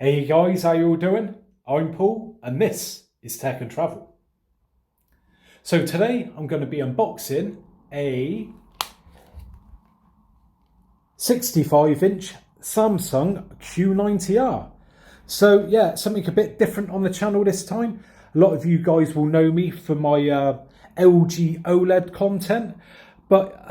Hey guys, how you all doing? I'm Paul and this is Tech and Travel. So today I'm going to be unboxing a 65-inch Samsung Q90r. So yeah, something a bit different on the channel this time. A lot of you guys will know me for my LG OLED content. But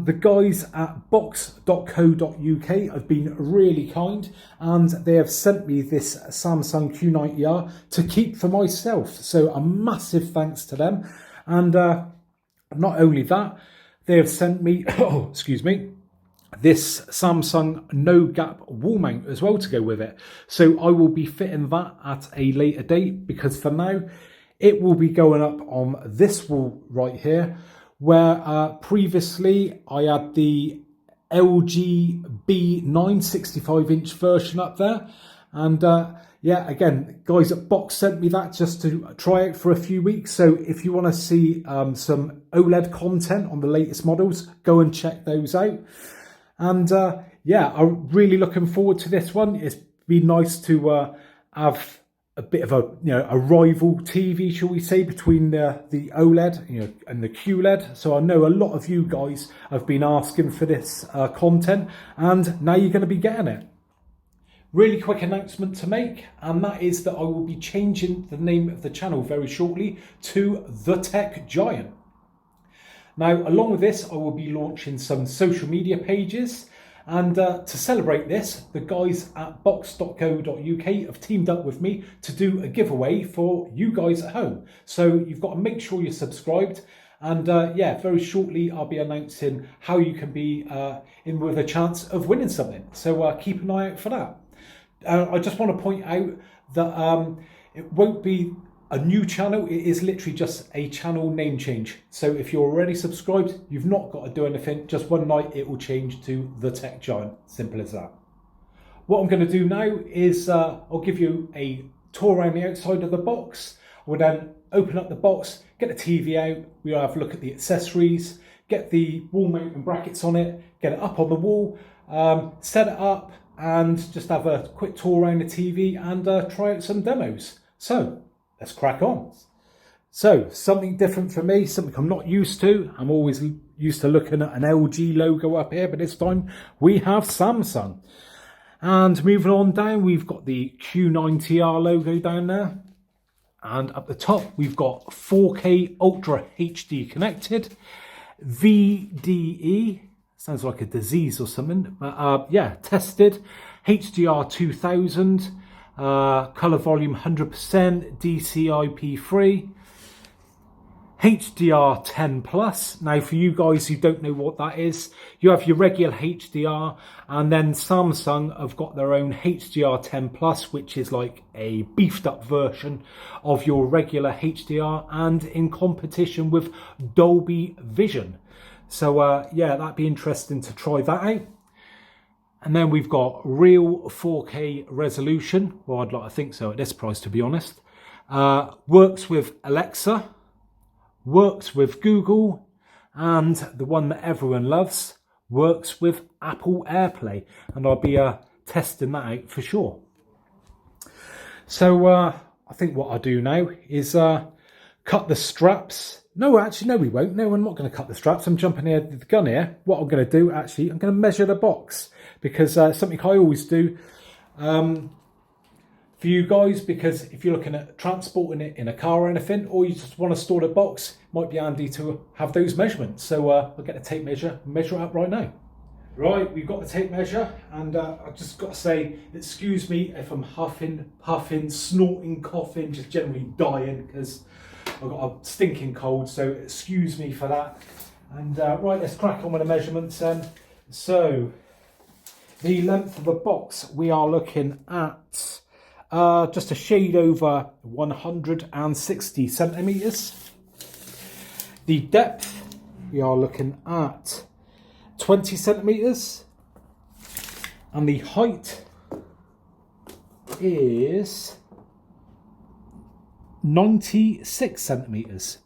the guys at box.co.uk have been really kind and they have sent me this Samsung Q90r to keep for myself. So a massive thanks to them. And not only that, they have sent me, this Samsung no gap wall mount as well to go with it. So I will be fitting that at a later date because for now it will be going up on this wall right here, where previously I had the LG B9 65-inch version up there. And yeah, again, guys at Box sent me that just to try out for a few weeks. So if you want to see some OLED content on the latest models, go and check those out. And yeah, I'm really looking forward to this one. It's been nice to have a bit of a rival TV, shall we say, between the OLED and the QLED. So I know a lot of you guys have been asking for this content, and now you're going to be getting it. Really quick announcement to make, and that is that I will be changing the name of the channel very shortly to The Tech Giant. Now, along with this, I will be launching some social media pages. And to celebrate this, the guys at box.co.uk have teamed up with me to do a giveaway for you guys at home. So you've got to make sure you're subscribed. And yeah, very shortly I'll be announcing how you can be in with a chance of winning something. So keep an eye out for that. I just want to point out that it won't be a new channel. It is literally just a channel name change. So if you're already subscribed, you've not got to do anything. Just one night it will change to The Tech Giant. Simple as that. What I'm going to do now is I'll give you a tour around the outside of the box. We'll then open up the box, get the TV out. We'll have a look at the accessories, get the wall mount and brackets on it, get it up on the wall, set it up, and just have a quick tour around the TV and try out some demos. So let's crack on. So something different for me, something I'm not used to. I'm always used to looking at an LG logo up here, but this time we have Samsung. And moving on down, we've got the Q90r logo down there. And up the top, we've got 4K Ultra HD connected, VDE, sounds like a disease or something, but yeah, tested, HDR 2000, color volume 100%, DCI-P3, HDR 10 plus. Now for you guys who don't know what that is, you have your regular HDR, and then Samsung have got their own HDR 10 plus, which is like a beefed up version of your regular HDR and in competition with Dolby Vision. So yeah, that'd be interesting to try that out. And then we've got real 4K resolution. Well, I'd like to think so at this price, to be honest. Works with Alexa, works with Google, and the one that everyone loves, works with Apple AirPlay. And I'll be testing that out for sure. So I think what I'll do now is cut the straps. No, actually, no, we won't. No, I'm not going to cut the straps. I'm jumping ahead with the gun here. What I'm going to do, actually, I'm going to measure the box. Because something I always do for you guys, because if you're looking at transporting it in a car or anything, or you just want to store the box, it might be handy to have those measurements. So I'll get a tape measure and measure it up right now. Right, we've got the tape measure, and I've just got to say, excuse me if I'm huffing, puffing, snorting, coughing, just generally dying, because I've got a stinking cold, so excuse me for that. And right, let's crack on with the measurements then. So the length of the box, we are looking at just a shade over 160 centimetres. The depth, we are looking at 20 centimetres. And the height is 96 centimetres.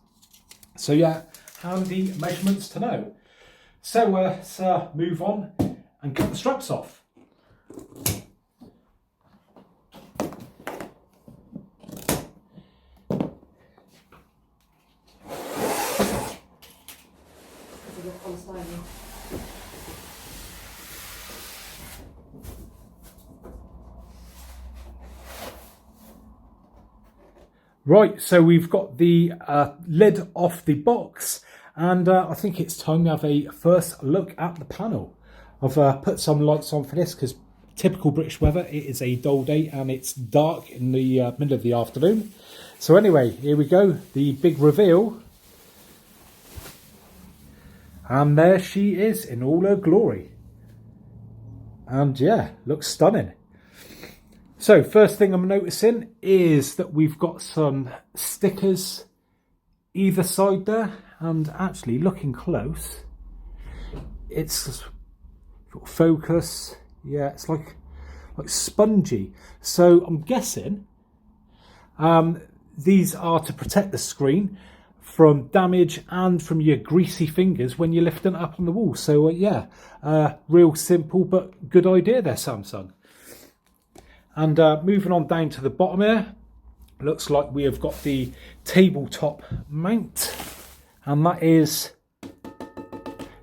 So yeah, handy measurements to know. So let's move on and cut the straps off. slimy. Right, so we've got the lid off the box, and I think it's time to have a first look at the panel. I've put some lights on for this because typical British weather, it is a dull day and it's dark in the middle of the afternoon. So anyway, here we go, the big reveal. And there she is in all her glory. And yeah, looks stunning. So first thing I'm noticing is that we've got some stickers either side there, and actually looking close, it's sort of focus. Yeah, it's like spongy. So I'm guessing these are to protect the screen from damage and from your greasy fingers when you're lifting it up on the wall. So yeah, real simple but good idea there, Samsung. And moving on down to the bottom here, looks like we have got the tabletop mount, and that is,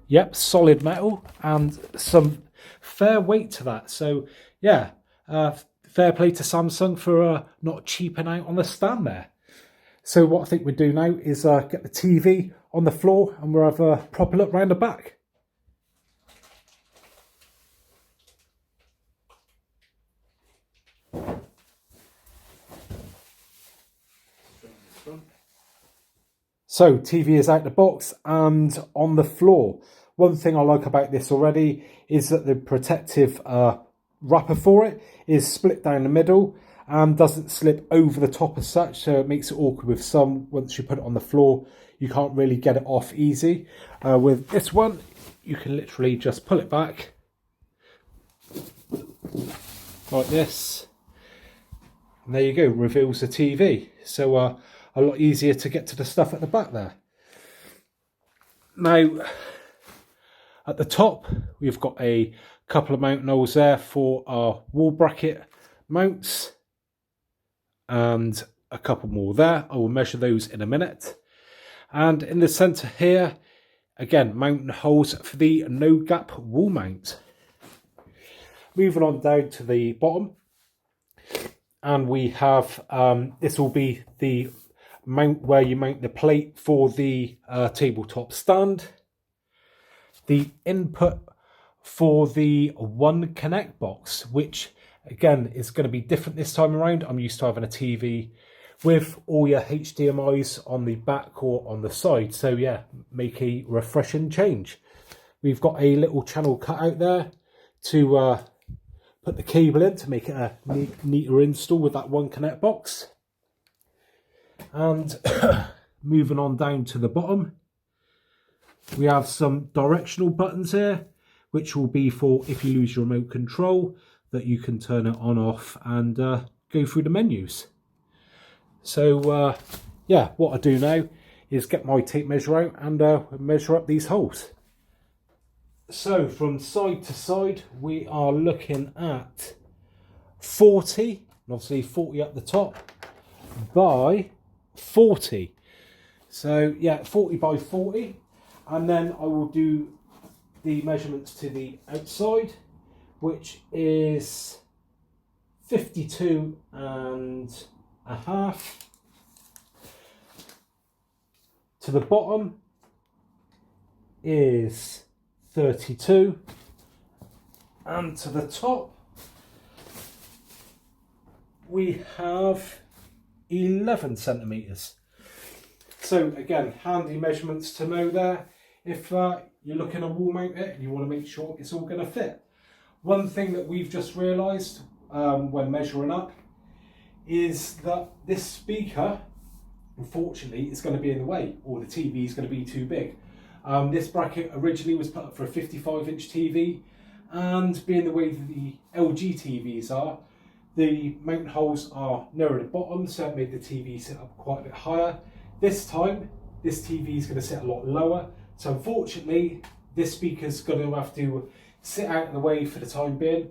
yep, solid metal and some fair weight to that. So yeah, fair play to Samsung for not cheaping out on the stand there. So what I think we'll do now is get the TV on the floor and we'll have a proper look round the back. So TV is out the box and on the floor. One thing I like about this already is that the protective wrapper for it is split down the middle and doesn't slip over the top as such, so it makes it awkward with some. Once you put it on the floor, you can't really get it off easy. With this one, you can literally just pull it back like this, and there you go, reveals the TV. So a lot easier to get to the stuff at the back there. Now, at the top, we've got a couple of mounting holes there for our wall bracket mounts, and a couple more there. I will measure those in a minute. And in the centre here, again, mounting holes for the no gap wall mount. Moving on down to the bottom, and we have, this will be the mount where you mount the plate for the tabletop stand. The input for the One Connect box, which again is going to be different this time around. I'm used to having a TV with all your HDMIs on the back or on the side. So yeah, make a refreshing change. We've got a little channel cut out there to put the cable in to make it a neater install with that One Connect box. And moving on down to the bottom, we have some directional buttons here, which will be for if you lose your remote control, that you can turn it on, off, and go through the menus. So yeah, what I do now is get my tape measure out and measure up these holes. So from side to side, we are looking at 40, and obviously 40 at the top, by 40. So yeah, 40 by 40. And then I will do the measurements to the outside, which is 52 and a half. To the bottom is 32. And to the top, we have 11 centimetres. So again, handy measurements to know there if you're looking to wall mount it and you want to make sure it's all going to fit. One thing that we've just realised when measuring up is that this speaker, unfortunately, is going to be in the way, or the TV is going to be too big. This bracket originally was put up for a 55-inch TV, and being the way that the LG TVs are, the mounting holes are nearer the bottom, so it made the TV sit up quite a bit higher. This time, this TV is going to sit a lot lower, so unfortunately, this speaker's going to have to sit out of the way for the time being,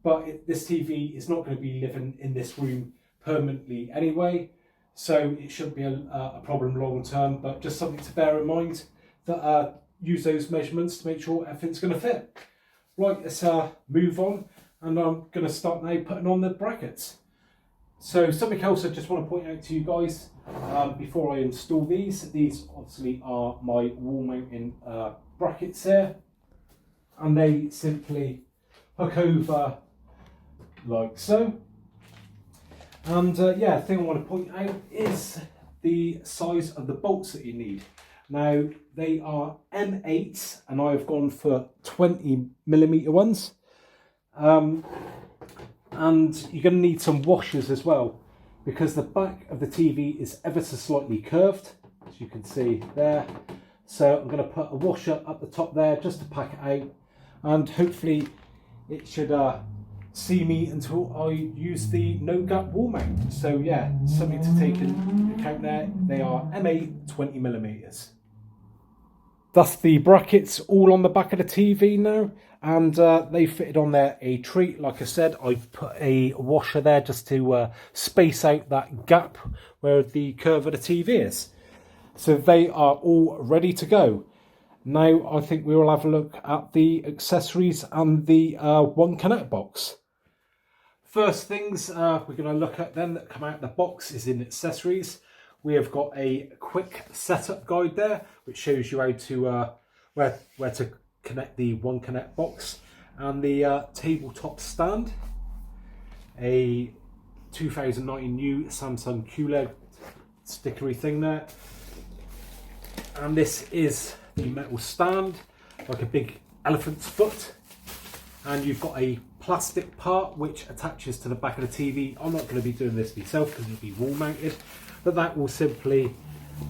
but this TV is not going to be living in this room permanently anyway, so it shouldn't be a problem long term, but just something to bear in mind that use those measurements to make sure everything's going to fit. Right, let's move on, and I'm going to start now putting on the brackets. So something else I just want to point out to you guys before I install these obviously are my wall mounting brackets here, and they simply hook over like so. And yeah, the thing I want to point out is the size of the bolts that you need. Now they are M8 and I've gone for 20mm ones. And you're going to need some washers as well, because the back of the TV is ever so slightly curved, as you can see there. So I'm going to put a washer up the top there just to pack it out, and hopefully it should see me until I use the no gap wall mount. So yeah, something to take into account there. They are M8 20mm. That's the brackets all on the back of the TV now, and they fitted on there a treat. Like I said, I've put a washer there just to space out that gap where the curve of the TV is. So they are all ready to go. Now I think we will have a look at the accessories and the One Connect box. First things we're going to look at then that come out of the box is in accessories. We have got a quick setup guide there, which shows you how to where to connect the One Connect box, and the tabletop stand, a 2019 new Samsung QLED stickery thing there, and this is the metal stand, like a big elephant's foot, and you've got a plastic part which attaches to the back of the TV. I'm not going to be doing this myself because it'll be wall mounted, but that will simply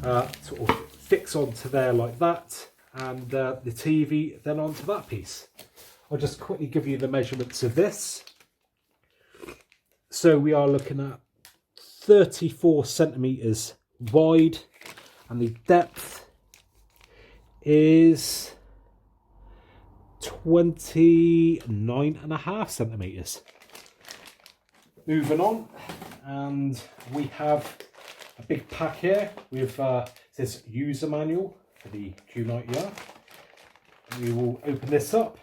sort of fix onto there like that, and the TV then onto that piece. I'll just quickly give you the measurements of this. So we are looking at 34 centimeters wide, and the depth is 29.5 centimeters. Moving on, and we have a big pack here with this user manual for the Q90r. We will open this up.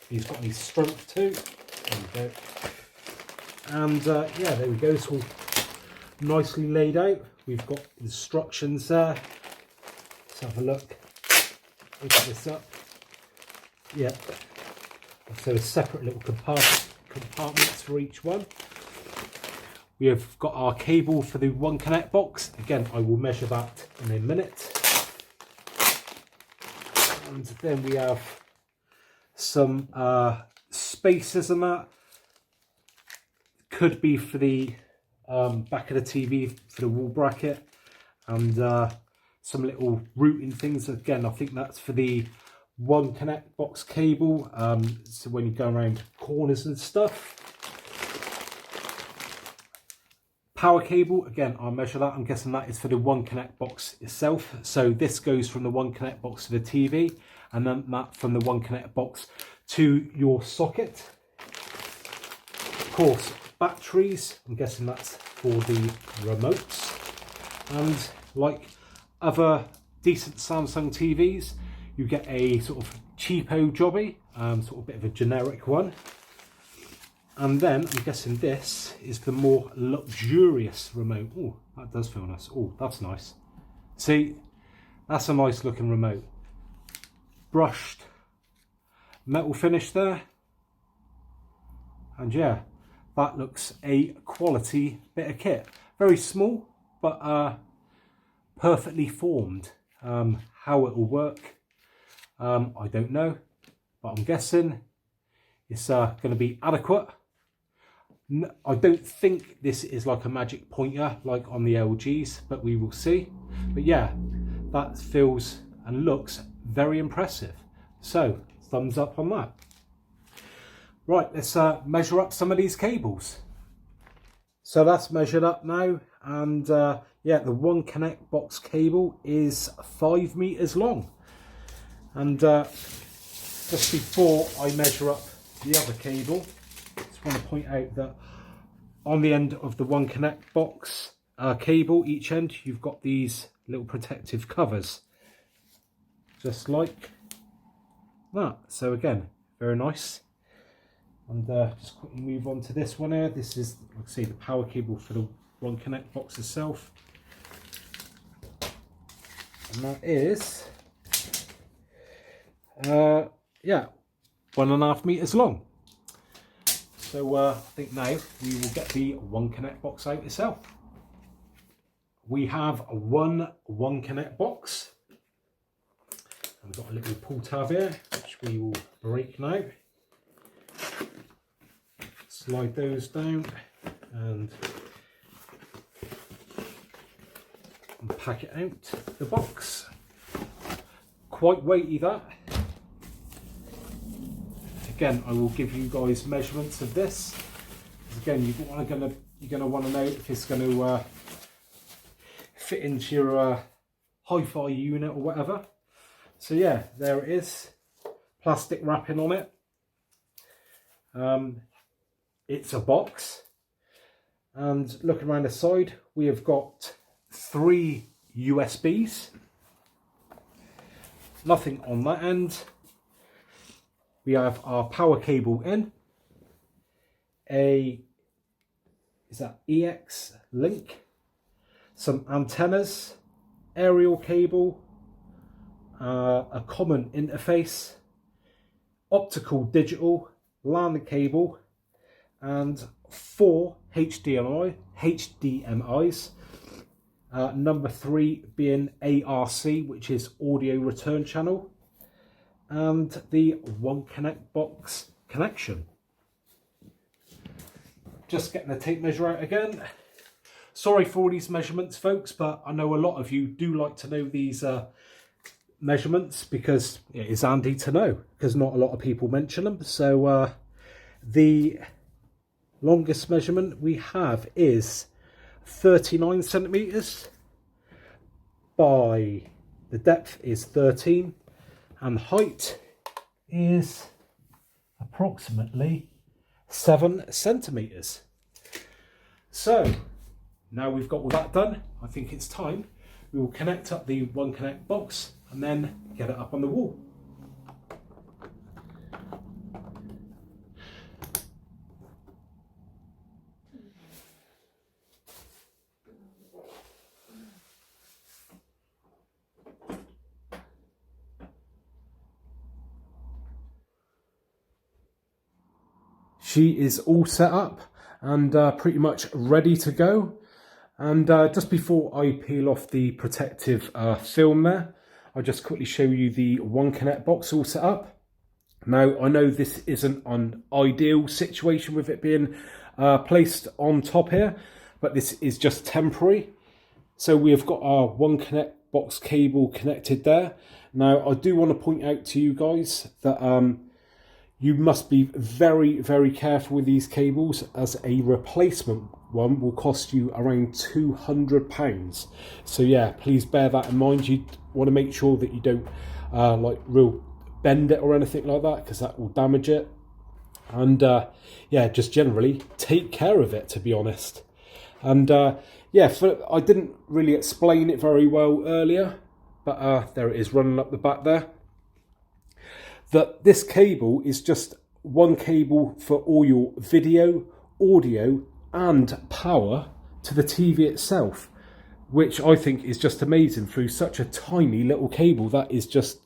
He's got any strength too. There we go. And yeah, there we go. It's all nicely laid out. We've got instructions there. Let's have a look. Open this up. Yeah. So a separate little compartments for each one. We have got our cable for the One Connect box. Again, I will measure that in a minute. And then we have some spacers and that. Could be for the back of the TV for the wall bracket, and some little routing things. Again, I think that's for the One Connect box cable, so when you go around corners and stuff. Power cable, again, I'll measure that. I'm guessing that is for the One Connect box itself. So this goes from the One Connect box to the TV, and then that from the One Connect box to your socket. Of course, batteries, I'm guessing that's for the remotes. And like other decent Samsung TVs, you get a sort of cheapo jobby, sort of bit of a generic one. And then I'm guessing this is the more luxurious remote. Oh, that does feel nice. Oh, that's nice. See, that's a nice looking remote. Brushed metal finish there. And yeah, that looks a quality bit of kit. Very small, but perfectly formed. How it will work, I don't know, but I'm guessing it's going to be adequate. I don't think this is like a magic pointer like on the LGs, but we will see. But yeah, that feels and looks very impressive. So thumbs up on that. Right, let's measure up some of these cables. So that's measured up now, and yeah, the One Connect box cable is 5 meters long. And just before I measure up the other cable, I just want to point out that on the end of the One Connect box cable, each end, you've got these little protective covers, just like that. So again, very nice. And just quickly move on to this one here. This is, like I say, the power cable for the One Connect box itself. And that is, yeah, 1.5 meters long. So I think now we will get the One Connect box out itself. We have one Connect box. And we've got a little pull tab here, which we will break now. Slide those down and pack it out the box. Quite weighty, that. Again, I will give you guys measurements of this. Again, you're gonna want to know if it's going to fit into your hi-fi unit or whatever. So yeah, there it is. Plastic wrapping on it. It's a box, and looking around the side, we have got 3 USBs. Nothing on that end. We have our power cable in, is that EX link, some antennas, aerial cable, a common interface, optical digital, LAN cable, and 4 HDMIs. Number 3 being ARC, which is audio return channel, and the One Connect box connection. Just getting the tape measure out again. Sorry for all these measurements, folks, but I know a lot of you do like to know these measurements because it is handy to know, because not a lot of people mention them. So the longest measurement we have is 39 centimeters by, the depth is 13, and height is approximately 7 centimeters. So now we've got all that done, I think it's time we will connect up the One Connect box and then get it up on the wall. She is all set up and pretty much ready to go. And just before I peel off the protective film there, I'll just quickly show you the One Connect box all set up. Now, I know this isn't an ideal situation with it being placed on top here, but this is just temporary. So we have got our One Connect box cable connected there. Now, I do want to point out to you guys that you must be very, very careful with these cables, as a replacement one will cost you around £200. So yeah, please bear that in mind. You want to make sure that you don't like real bend it or anything like that, because that will damage it. And yeah, just generally take care of it, to be honest. And yeah, I didn't really explain it very well earlier, but there it is running up the back there. That this cable is just one cable for all your video, audio and power to the TV itself, which I think is just amazing through such a tiny little cable. That is just,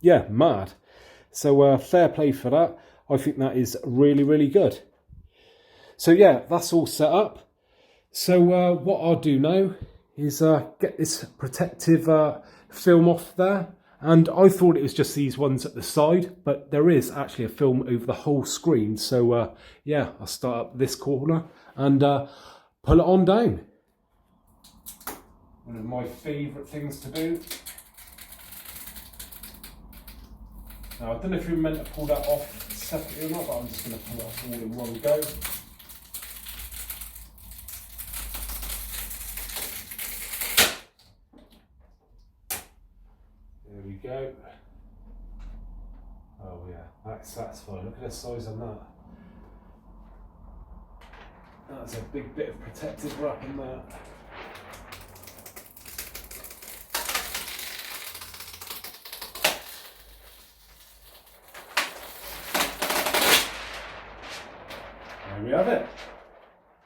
yeah, mad. So fair play for that. I think that is really, really good. So yeah, that's all set up. So what I'll do now is get this protective film off there. And I thought it was just these ones at the side, but there is actually a film over the whole screen. So yeah, I'll start up this corner and pull it on down. One of my favourite things to do. Now, I don't know if you're meant to pull that off separately or not, but I'm just going to pull it off all in one go. There we go. Oh yeah, that's satisfying. Look at the size on that. That's a big bit of protective wrap in there. There we have it.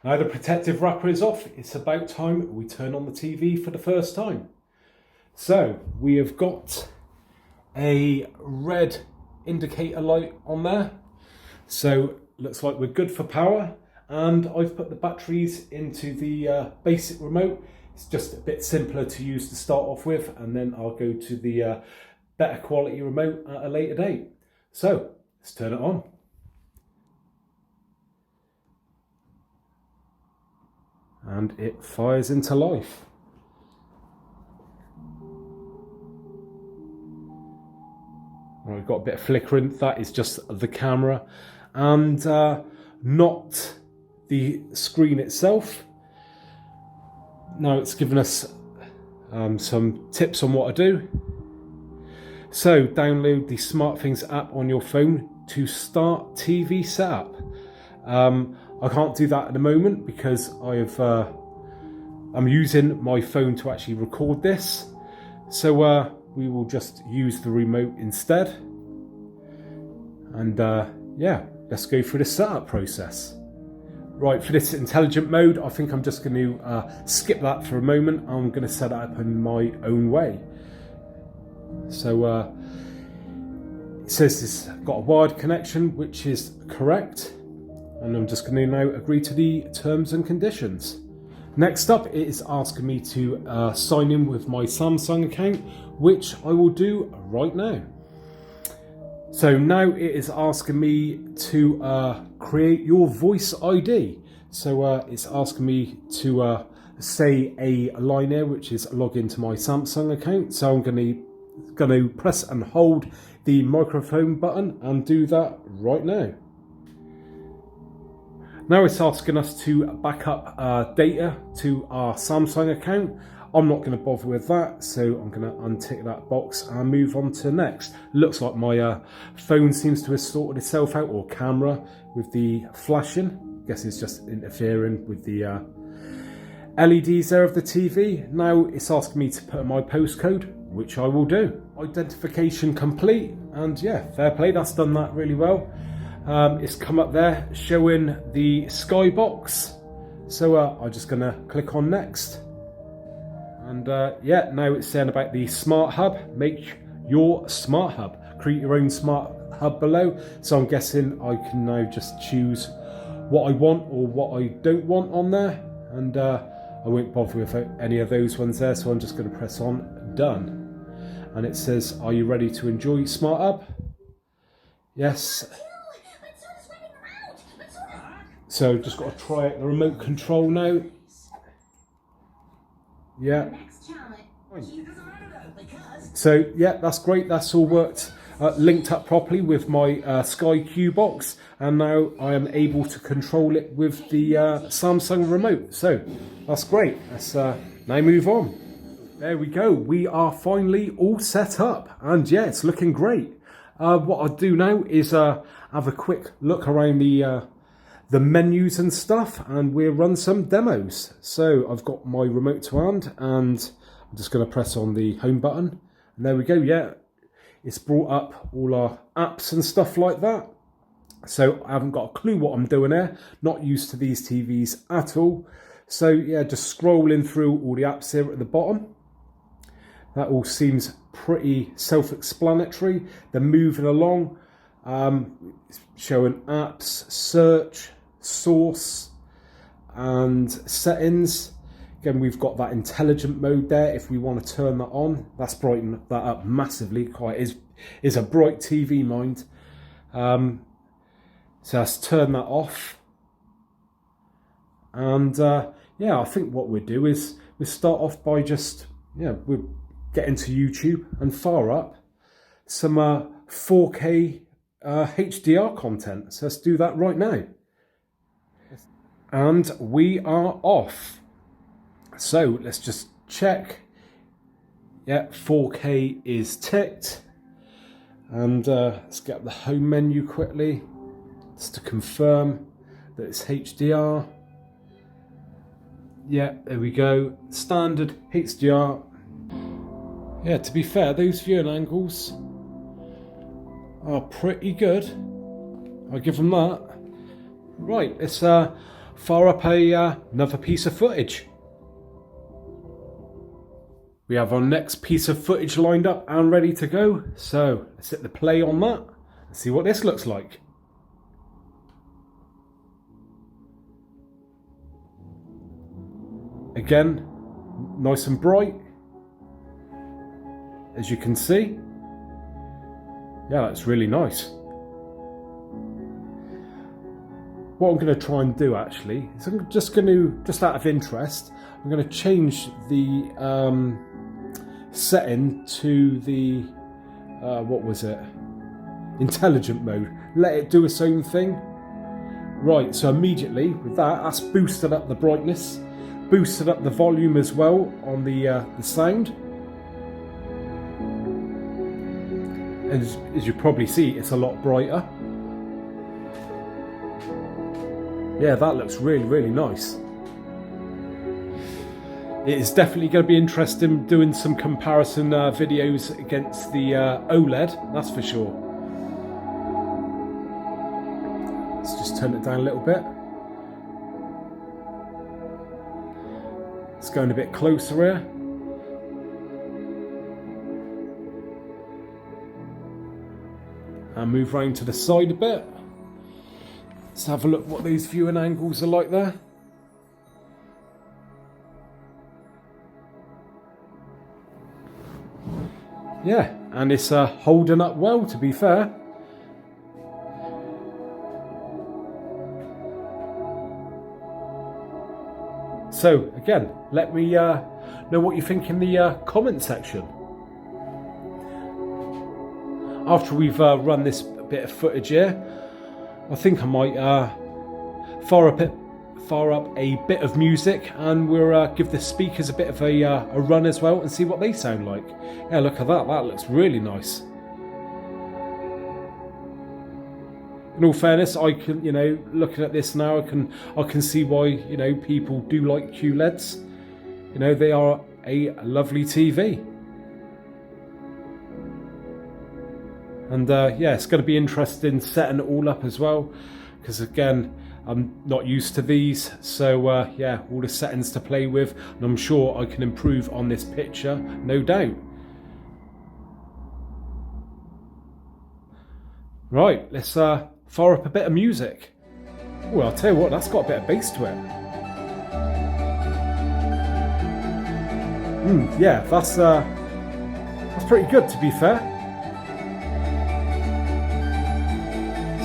Now the protective wrapper is off, it's about time we turn on the TV for the first time. So we have got a red indicator light on there. So looks like we're good for power. And I've put the batteries into the basic remote. It's just a bit simpler to use to start off with, and then I'll go to the better quality remote at a later date. So let's turn it on. And it fires into life. Well, we've got a bit of flickering. That is just the camera and not the screen itself. Now it's given us some tips on what to do. So download the SmartThings app on your phone to start TV setup. I can't do that at the moment because I'm using my phone to actually record this. So we will just use the remote instead. And yeah, let's go through the setup process. Right, for this intelligent mode, I think I'm just going to skip that for a moment. I'm going to set it up in my own way. So it says it's got a wired connection, which is correct. And I'm just going to now agree to the terms and conditions. Next up, it is asking me to sign in with my Samsung account, which I will do right now. So now it is asking me to create your voice ID. So it's asking me to say a line here, which is log into my Samsung account. So I'm going to press and hold the microphone button and do that right now. Now it's asking us to back up data to our Samsung account. I'm not going to bother with that, so I'm going to untick that box and move on to next. Looks like my phone seems to have sorted itself out, or camera, with the flashing. Guess it's just interfering with the LEDs there of the TV. Now it's asking me to put in my postcode, which I will do. Identification complete, and yeah, fair play, that's done that really well. It's come up there showing the skybox, so I'm just going to click on next. And yeah, now it's saying about the smart hub. Make your smart hub. Create your own smart hub below. So I'm guessing I can now just choose what I want or what I don't want on there. And I won't bother with any of those ones there. So I'm just going to press on done. And it says, are you ready to enjoy smart hub? Yes. So just got to try out the remote control now. Yeah. So yeah, that's great. That's all worked, linked up properly with my Sky Q box, and now I am able to control it with the Samsung remote. So that's great. Let's now move on. There we go. We are finally all set up, and yeah, it's looking great. What I'll do now is have a quick look around the menus and stuff, and we'll run some demos. So I've got my remote to hand, and I'm just going to press on the home button, and there we go. Yeah, it's brought up all our apps and stuff like that. So I haven't got a clue what I'm doing here, not used to these TVs at all. So yeah, just scrolling through all the apps here at the bottom. That all seems pretty self-explanatory. They're moving along, showing apps, search, source, and settings. Again, we've got that intelligent mode there if we want to turn that on. That's brightened that up massively. Quite is a bright TV, mind. So let's turn that off. And yeah, I think what we'll do is we'll start off by just, we'll get into YouTube and fire up some 4K HDR content. So let's do that right now. And we are off. So let's just check. Yeah, 4K is ticked. And let's get the home menu quickly, just to confirm that it's HDR. Yeah, there we go. Standard HDR. Yeah, to be fair, those viewing angles are pretty good. I'll give them that. Right, let's fire up another piece of footage. We have our next piece of footage lined up and ready to go. So let's hit the play on that and see what this looks like. Again, nice and bright, as you can see. Yeah, that's really nice. What I'm going to try and do actually is I'm just going to, just out of interest, I'm going to change the setting to the, what was it? Intelligent mode. Let it do its own thing. Right, so immediately with that, that's boosted up the brightness, boosted up the volume as well on the sound. And as you probably see, it's a lot brighter. Yeah, that looks really, really nice. It is definitely going to be interesting doing some comparison videos against the OLED, that's for sure. Let's just turn it down a little bit. It's going a bit closer here. And move round to the side a bit. Let's have a look what these viewing angles are like there. Yeah, and it's holding up well, to be fair. So again, let me know what you think in the comment section. After we've run this bit of footage here, I think I might fire up a bit of music, and we'll give the speakers a bit of a run as well and see what they sound like. Yeah, look at that. That looks really nice. In all fairness, I can, looking at this now, I can see why, people do like QLEDs. They are a lovely TV. And yeah, it's going to be interesting setting it all up as well, because again, I'm not used to these, so yeah, all the settings to play with, and I'm sure I can improve on this picture, no doubt. Right, let's fire up a bit of music. Well, I'll tell you what, that's got a bit of bass to it. Yeah, that's pretty good, to be fair.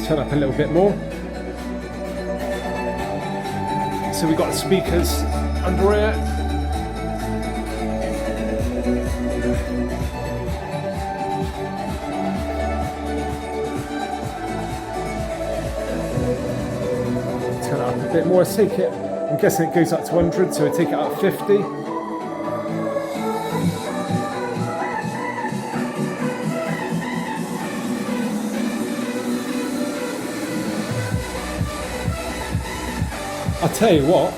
Turn up a little bit more. So we've got the speakers under here. Turn it up a bit more. Let's take it, I'm guessing it goes up to 100, so we'll take it up to 50. I tell you what,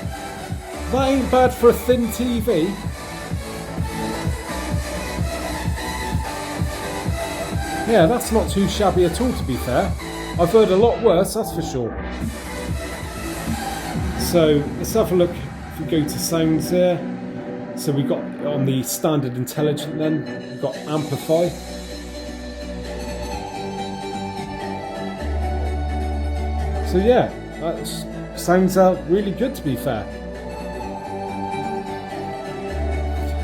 that ain't bad for a thin TV. Yeah, that's not too shabby at all, to be fair. I've heard a lot worse, that's for sure. So let's have a look. If we go to sounds here, so we got on the standard intelligent, then we've got amplify. So yeah, that's sounds really good, to be fair.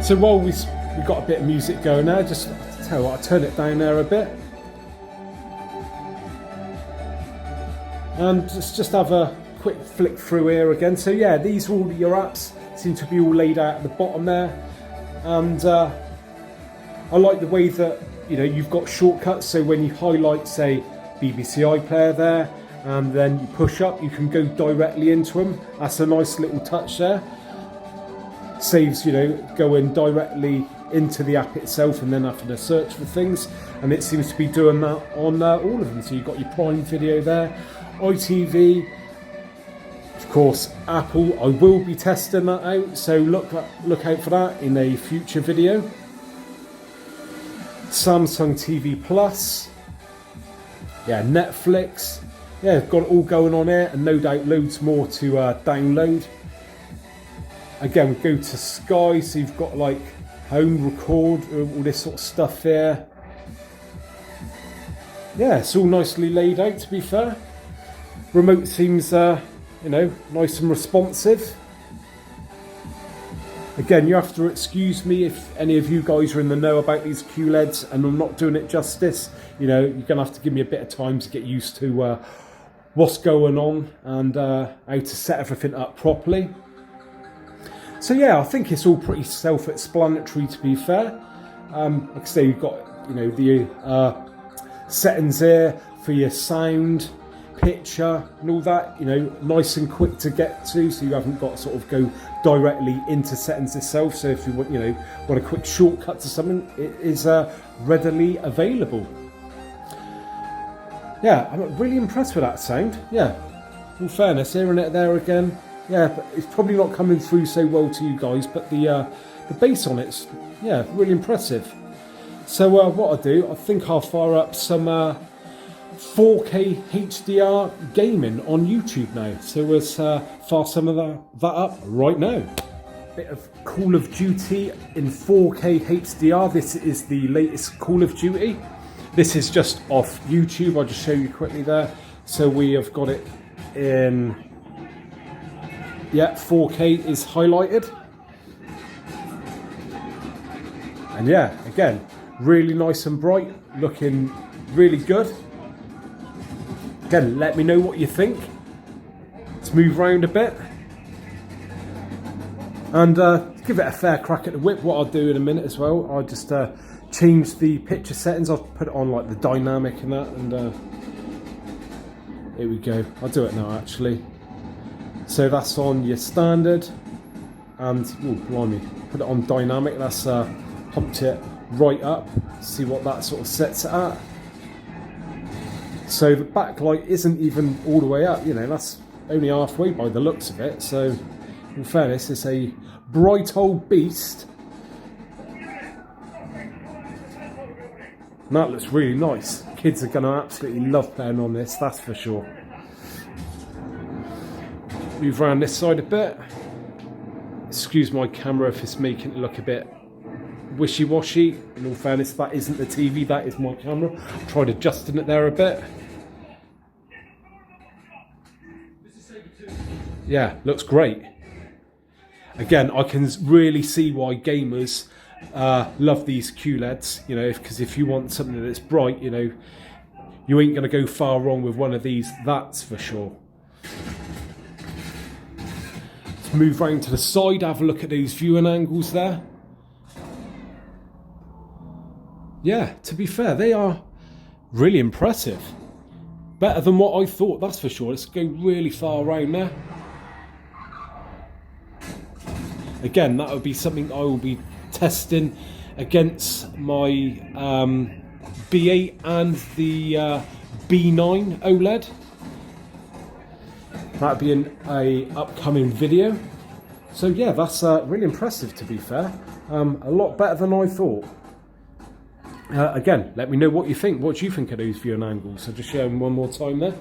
So while we've got a bit of music going there, just tell you what, I'll turn it down there a bit. And just have a quick flick through here again. So yeah, these are all your apps, seem to be all laid out at the bottom there. And I like the way that, you've got shortcuts. So when you highlight, say, BBC iPlayer there, and then you push up, you can go directly into them. That's a nice little touch there. Saves, going directly into the app itself and then having to search for things. And it seems to be doing that on all of them. So you've got your Prime Video there, ITV, of course Apple. I will be testing that out, so look out for that in a future video. Samsung TV Plus, yeah, Netflix, yeah, got it all going on here, and no doubt loads more to download. Again, we go to Sky, so you've got like home, record, all this sort of stuff here. Yeah, it's all nicely laid out, to be fair. Remote seems, you know, nice and responsive. Again, you have to excuse me if any of you guys are in the know about these QLEDs and I'm not doing it justice. You know, you're going to have to give me a bit of time to get used to what's going on and how to set everything up properly. So yeah, I think it's all pretty self-explanatory, to be fair. Like I say, you've got, you know, the settings here for your sound, picture and all that, you know, nice and quick to get to, so you haven't got to sort of go directly into settings itself. So if you want, you know, want a quick shortcut to something, it is readily available. Yeah, I'm really impressed with that sound. Yeah, in fairness, hearing it there again, yeah, but it's probably not coming through so well to you guys, but the bass on it's, yeah, really impressive. So what I'll do, I think I'll fire up some 4K HDR gaming on YouTube now. So let's fire some of that up right now. Bit of Call of Duty in 4K HDR. This is the latest Call of Duty. This is just off YouTube. I'll just show you quickly there. So we have got it in, yeah, 4K is highlighted. And yeah, again, really nice and bright, looking really good. Again, let me know what you think. Let's move around a bit. And give it a fair crack at the whip. What I'll do in a minute as well, I'll just change the picture settings. I'll put it on like the dynamic and that, and here we go. I'll do it now actually. So that's on your standard, and oh blimey, put it on dynamic. That's pumped it right up. See what that sort of sets it at. So the backlight isn't even all the way up, you know, that's only halfway by the looks of it. So in fairness, it's a bright old beast. And that looks really nice. Kids are going to absolutely love playing on this, that's for sure. Move around this side a bit. Excuse my camera if it's making it look a bit wishy-washy. In all fairness, that isn't the TV, that is my camera. I tried adjusting it there a bit. Yeah, looks great. Again, I can really see why gamers love these QLEDs, you know, because if you want something that's bright, you know, you ain't going to go far wrong with one of these, that's for sure. Let's move round to the side, have a look at those viewing angles there. Yeah, to be fair, they are really impressive. Better than what I thought, that's for sure. Let's go really far around there. Again, that would be something I will be testing against my B8 and the B9 OLED. That'd be in a upcoming video. So yeah, that's really impressive, to be fair. A lot better than I thought. Again, let me know what you think. What do you think of those viewing angles? So just show them one more time there.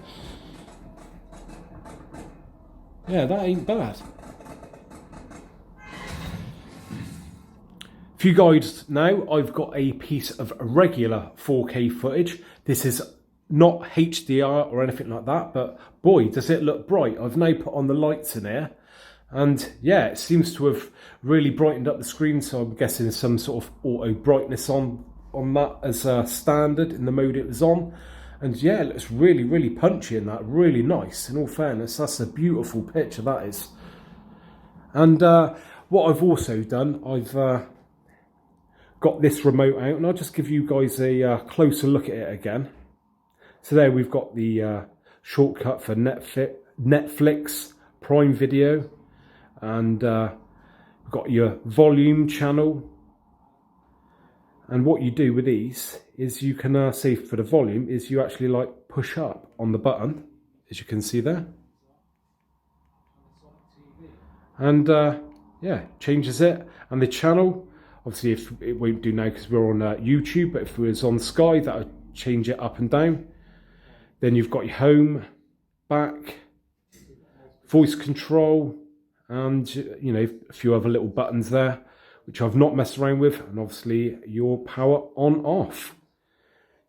Yeah, that ain't bad. For you guys now, I've got a piece of regular 4K footage. This is not HDR or anything like that, but boy, does it look bright. I've now put on the lights in here, and yeah, it seems to have really brightened up the screen, so I'm guessing there's some sort of auto brightness on that as standard in the mode it was on. And yeah, it looks really, really punchy in that, really nice. In all fairness, that's a beautiful picture, that is. And what I've also done, I've got this remote out, and I'll just give you guys a closer look at it again. So there we've got the shortcut for Netflix, Prime Video, and we've got your volume channel. And what you do with these is you can say for the volume is you actually like push up on the button, as you can see there. And yeah, changes it. And the channel, obviously if it won't do now because we're on YouTube, but if it was on Sky, that would change it up and down. Then you've got your home, back, voice control, and you know, a few other little buttons there, which I've not messed around with, and obviously your power on off.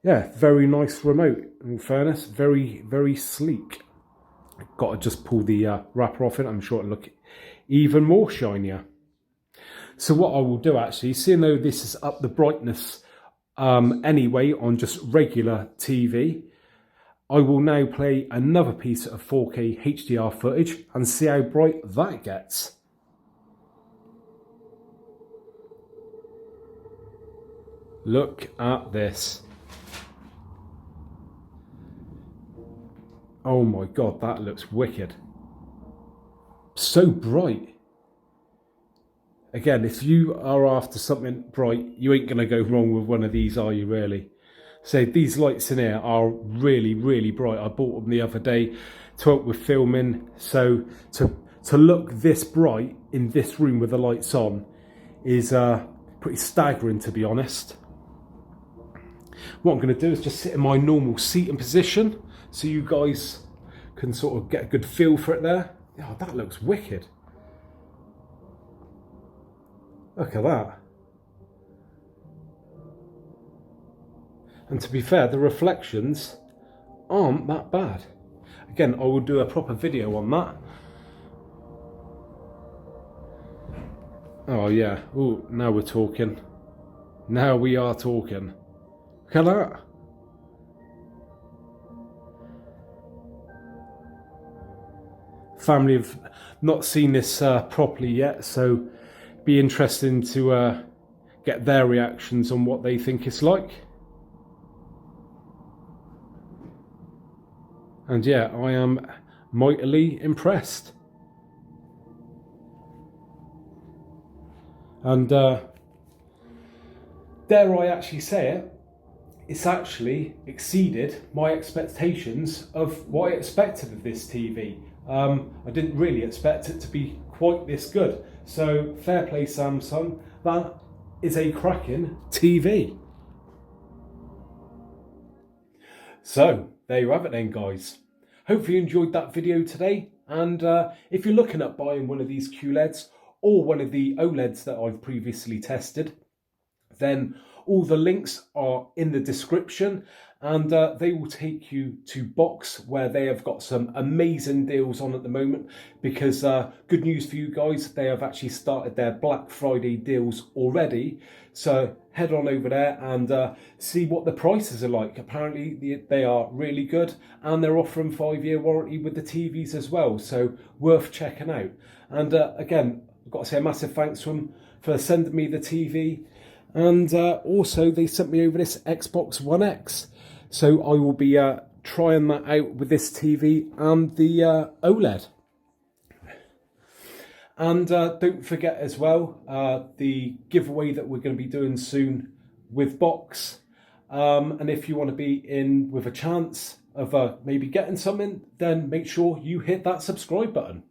Yeah, very nice remote, in fairness, very, very sleek. Got to just pull the wrapper off it. I'm sure it'll look even more shinier. So what I will do actually, seeing though this is up the brightness anyway on just regular TV, I will now play another piece of 4K HDR footage and see how bright that gets. Look at this. Oh my God, that looks wicked. So bright. Again, if you are after something bright, you ain't going to go wrong with one of these, are you really? So these lights in here are really, really bright. I bought them the other day to help with filming. So to look this bright in this room with the lights on is pretty staggering, to be honest. What I'm going to do is just sit in my normal seating position so you guys can sort of get a good feel for it there. Oh, that looks wicked. Look at that. And to be fair, the reflections aren't that bad. Again, I will do a proper video on that. Oh yeah, oh, now we're talking. Now we are talking. Look at that. Family have not seen this properly yet, so be interesting to get their reactions on what they think it's like. And yeah, I am mightily impressed. And dare I actually say it, it's actually exceeded my expectations of what I expected of this TV. I didn't really expect it to be quite this good. So fair play Samsung, that is a cracking TV. So there you have it then, guys. Hopefully you enjoyed that video today, and if you're looking at buying one of these QLEDs or one of the OLEDs that I've previously tested, then all the links are in the description, and they will take you to Box, where they have got some amazing deals on at the moment. Because good news for you guys, they have actually started their Black Friday deals already. So head on over there and see what the prices are like. Apparently they are really good, and they're offering 5-year warranty with the TVs as well. So worth checking out. And again, I've got to say a massive thanks to them for sending me the TV. And also they sent me over this Xbox One X. So I will be trying that out with this TV and the OLED. And don't forget as well the giveaway that we're going to be doing soon with Box. And if you want to be in with a chance of maybe getting something, then make sure you hit that subscribe button.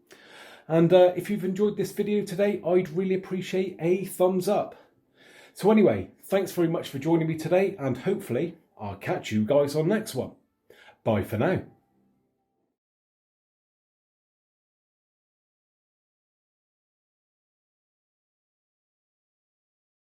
And if you've enjoyed this video today, I'd really appreciate a thumbs up. So anyway, thanks very much for joining me today, and hopefully I'll catch you guys on the next one. Bye for now.